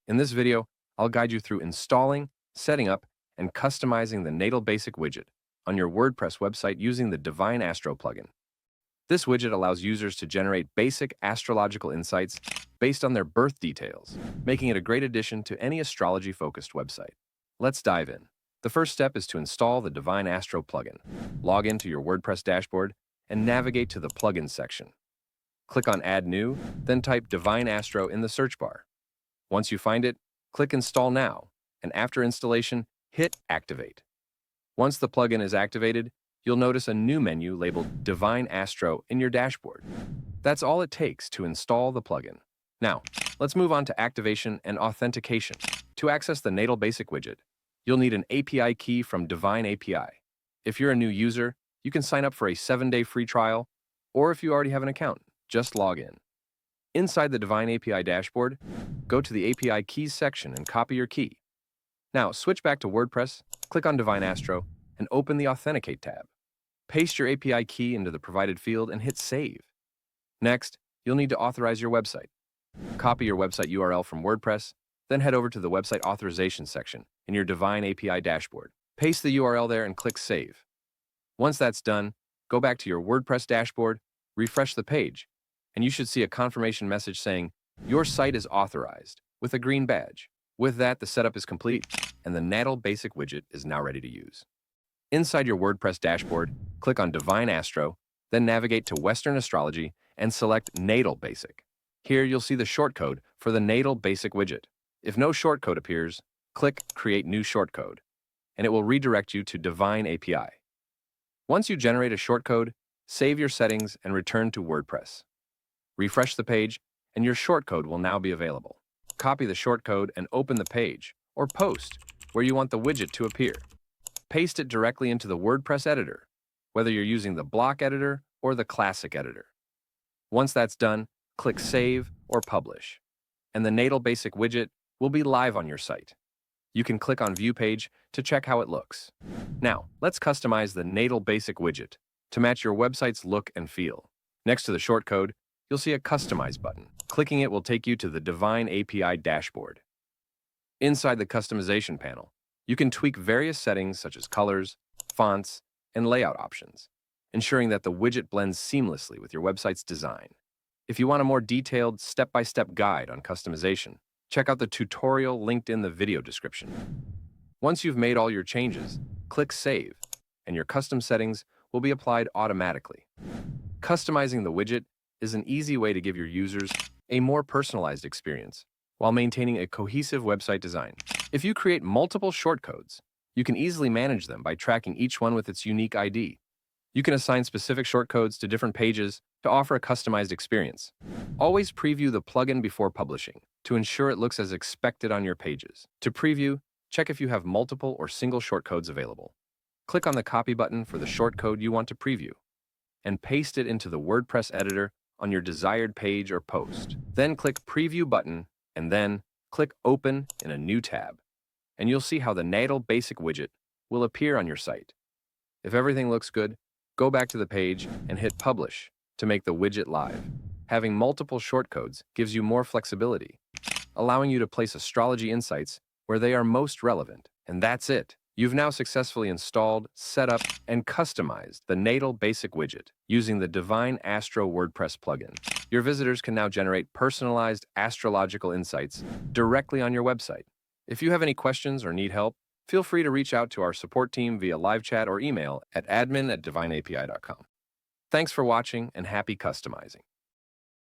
In this video, I'll guide you through installing, setting up, and customizing the Natal Basic Widget on your WordPress website using the Divine Astro Plugin. This widget allows users to generate basic astrological insights based on their birth details, making it a great addition to any astrology-focused website. Let's dive in. The first step is to install the Divine Astro Plugin. Log into your WordPress dashboard and navigate to the Plugins section. Click on Add New, then type Divine Astro in the search bar. Once you find it, click Install Now, and after installation, hit Activate. Once the plugin is activated, you'll notice a new menu labeled Divine Astro in your dashboard. That's all it takes to install the plugin. Now, let's move on to activation and authentication. To access the Natal Basic Widget, you'll need an API key from Divine API. If you're a new user, you can sign up for a 7-day free trial, or if you already have an account, just log in. Inside the Divine API dashboard, go to the API Keys section and copy your key. Now, switch back to WordPress, click on Divine Astro, and open the Authenticate tab. Paste your API key into the provided field and hit Save. Next, you'll need to authorize your website. Copy your website URL from WordPress, then head over to the Website Authorization section in your Divine API dashboard. Paste the URL there and click Save. Once that's done, go back to your WordPress dashboard, refresh the page, and you should see a confirmation message saying, "Your site is authorized," with a green badge. With that, the setup is complete, and the Natal Basic Widget is now ready to use. Inside your WordPress dashboard, click on Divine Astro, then navigate to Western Astrology and select Natal Basic. Here you'll see the shortcode for the Natal Basic Widget. If no shortcode appears, click Create New Shortcode, and it will redirect you to Divine API. Once you generate a shortcode, save your settings and return to WordPress. Refresh the page, and your shortcode will now be available. Copy the shortcode and open the page, or post, where you want the widget to appear. Paste it directly into the WordPress editor, whether you're using the block editor or the classic editor. Once that's done, click Save or Publish, and the Natal Basic Widget will be live on your site. You can click on View Page to check how it looks. Now, let's customize the Natal Basic Widget to match your website's look and feel. Next to the shortcode, you'll see a Customize button. Clicking it will take you to the Divine API dashboard. Inside the customization panel, you can tweak various settings such as colors, fonts, and layout options, ensuring that the widget blends seamlessly with your website's design. If you want a more detailed step-by-step guide on customization, check out the tutorial linked in the video description. Once you've made all your changes, click Save, and your custom settings will be applied automatically. Customizing the widget is an easy way to give your users a more personalized experience while maintaining a cohesive website design. If you create multiple shortcodes, you can easily manage them by tracking each one with its unique ID. You can assign specific shortcodes to different pages to offer a customized experience. Always preview the plugin before publishing to ensure it looks as expected on your pages. To preview, check if you have multiple or single shortcodes available. Click on the copy button for the shortcode you want to preview and paste it into the WordPress editor on your desired page or post. Then click Preview button and then click Open in a new tab, and you'll see how the Natal Basic Widget will appear on your site. If everything looks good, go back to the page and hit Publish to make the widget live. Having multiple shortcodes gives you more flexibility, allowing you to place astrology insights where they are most relevant. And that's it. You've now successfully installed, set up, and customized the Natal Basic Widget using the Divine Astro WordPress plugin. Your visitors can now generate personalized astrological insights directly on your website. If you have any questions or need help, feel free to reach out to our support team via live chat or email at admin@divineapi.com. Thanks for watching and happy customizing.